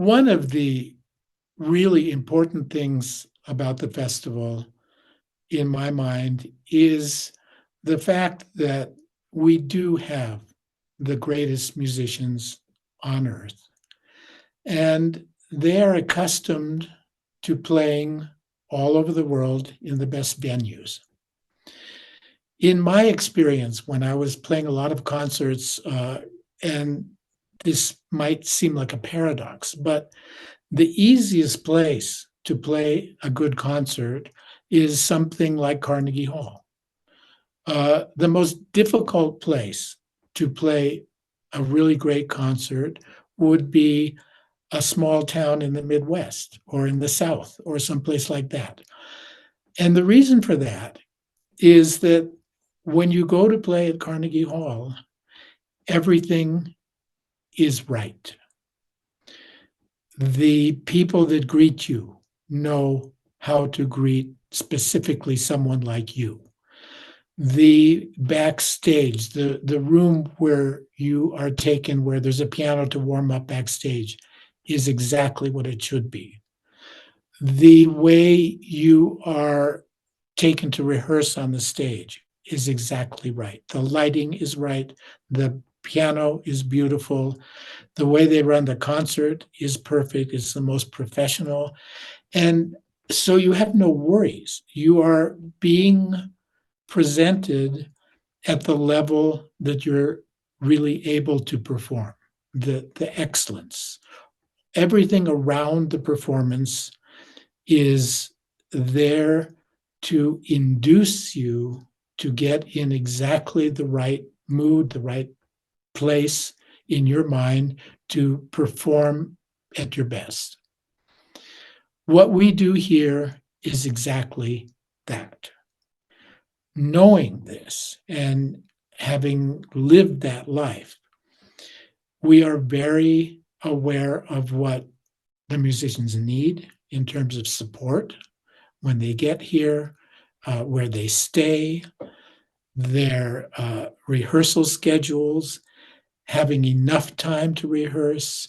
One of the really important things about the festival, in my mind, is the fact that we do have the greatest musicians on earth. And they are accustomed to playing all over the world in the best venues. In my experience, when I was playing a lot of concerts, and this might seem like a paradox, but the easiest place to play a good concert is something like Carnegie Hall. The most difficult place to play a really great concert would be a small town in the Midwest or in the South or someplace like that. And the reason for that is that when you go to play at Carnegie Hall, everything is right. The people that greet you know how to greet specifically someone like you. The backstage, the room where you are taken, where there's a piano to warm up backstage, is exactly what it should be. The way you are taken to rehearse on the stage is exactly right. The lighting is right. The piano is beautiful. The way they run the concert is perfect. It's the most professional. And so you have no worries. You are being presented at the level that you're really able to perform, the excellence. Everything around the performance is there to induce you to get in exactly the right mood, the right place in your mind to perform at your best. What we do here is exactly that. Knowing this and having lived that life, we are very aware of what the musicians need in terms of support when they get here, where they stay, their rehearsal schedules, having enough time to rehearse,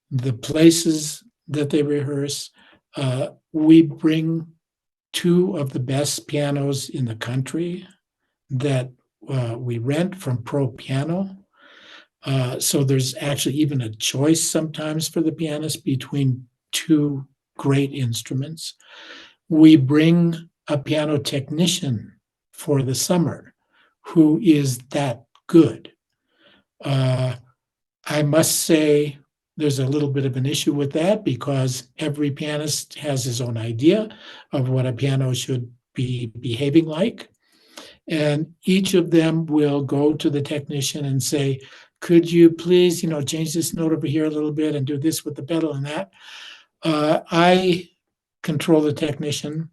the places that they rehearse. We bring two of the best pianos in the country that we rent from Pro Piano. So there's actually even a choice sometimes for the pianist between two great instruments. We bring a piano technician for the summer who is that good. I must say there's a little bit of an issue with that because every pianist has his own idea of what a piano should be behaving like. And each of them will go to the technician and say, could you please, change this note over here a little bit and do this with the pedal and that. I control the technician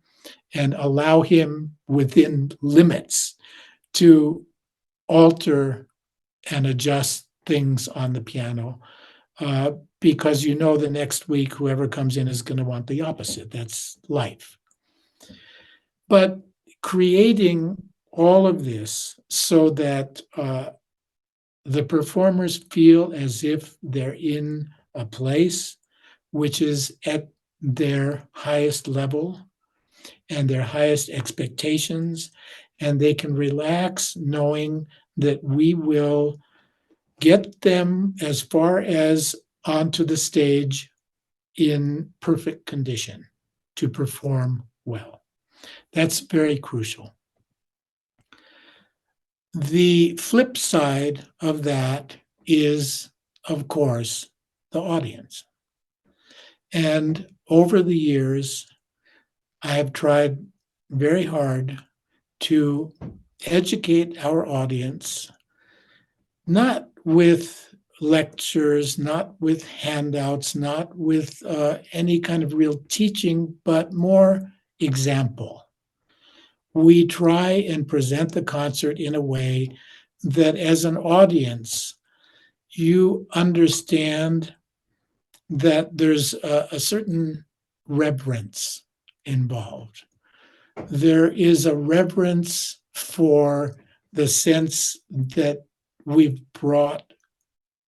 and allow him within limits to alter and adjust things on the piano, because the next week whoever comes in is going to want the opposite. That's life. But creating all of this so that the performers feel as if they're in a place which is at their highest level and their highest expectations, and they can relax knowing that we will get them as far as onto the stage in perfect condition to perform well. That's very crucial. The flip side of that is, of course, the audience. And over the years, I have tried very hard to educate our audience, not with lectures, not with handouts, not with any kind of real teaching, but more example. We try and present the concert in a way that as an audience, you understand that there's a certain reverence involved. There is a reverence for the sense that we've brought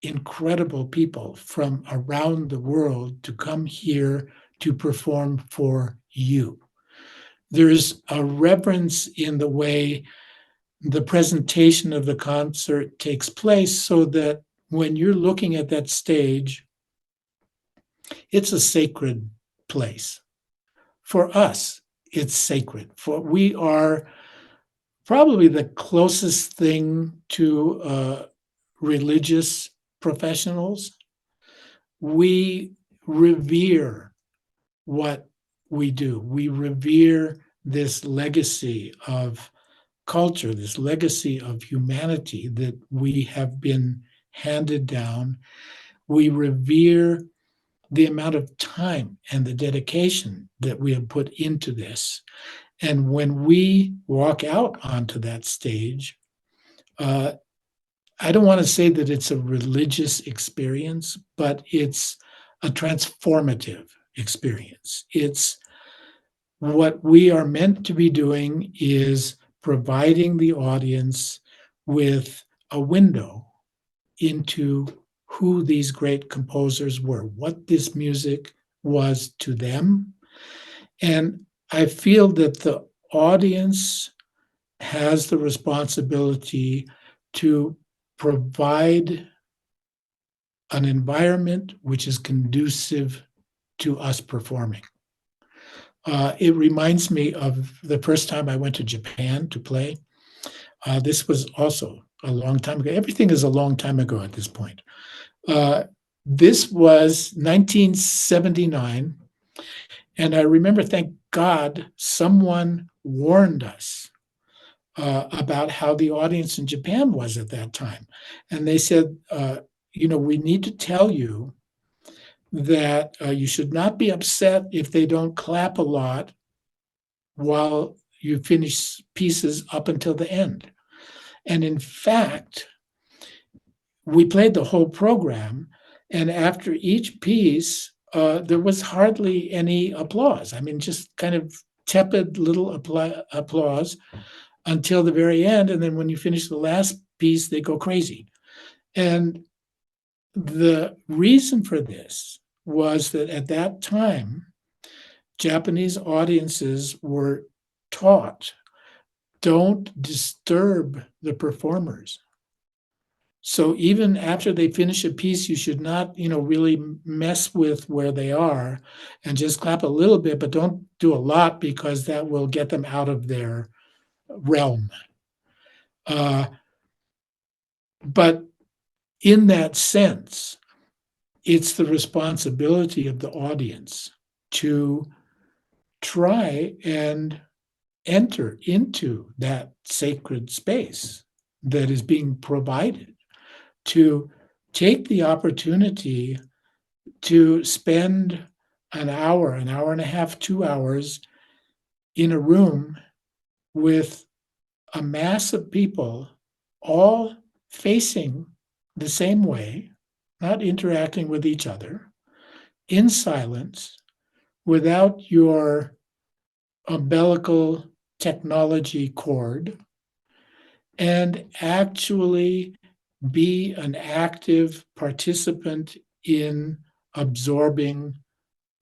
incredible people from around the world to come here to perform for you. There's a reverence in the way the presentation of the concert takes place, so that when you're looking at that stage, it's a sacred place. For us, it's sacred. For we are probably the closest thing to religious professionals. We revere what we do. We revere this legacy of culture, this legacy of humanity that we have been handed down. We revere the amount of time and the dedication that we have put into this. And when we walk out onto that stage, I don't want to say that it's a religious experience, but it's a transformative experience. It's what we are meant to be doing is providing the audience with a window into who these great composers were, what this music was to them. And I feel that the audience has the responsibility to provide an environment which is conducive to us performing. It reminds me of the first time I went to Japan to play. This was also a long time ago. Everything is a long time ago at this point. This was 1979. And I remember, thank God, someone warned us about how the audience in Japan was at that time. And they said, we need to tell you that you should not be upset if they don't clap a lot while you finish pieces up until the end. And in fact, we played the whole program, and after each piece, there was hardly any applause. I mean, just kind of tepid little applause until the very end. And then when you finish the last piece, they go crazy. And the reason for this was that at that time, Japanese audiences were taught, don't disturb the performers. So even after they finish a piece, you should not, really mess with where they are, and just clap a little bit, but don't do a lot, because that will get them out of their realm. But in that sense, it's the responsibility of the audience to try and enter into that sacred space that is being provided, to take the opportunity to spend an hour and a half, 2 hours in a room with a mass of people all facing the same way, not interacting with each other, in silence, without your umbilical technology cord, and actually be an active participant in absorbing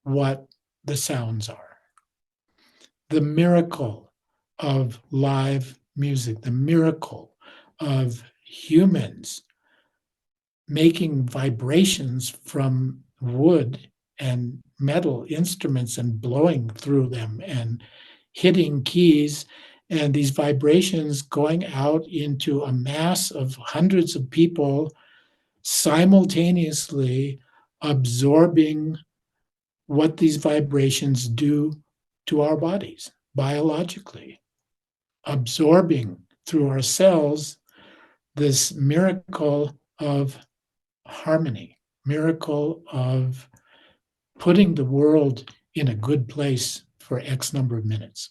what the sounds are. The miracle of live music, the miracle of humans making vibrations from wood and metal instruments and blowing through them and hitting keys, and these vibrations going out into a mass of hundreds of people simultaneously absorbing what these vibrations do to our bodies biologically, absorbing through our cells this miracle of harmony, miracle of putting the world in a good place for X number of minutes.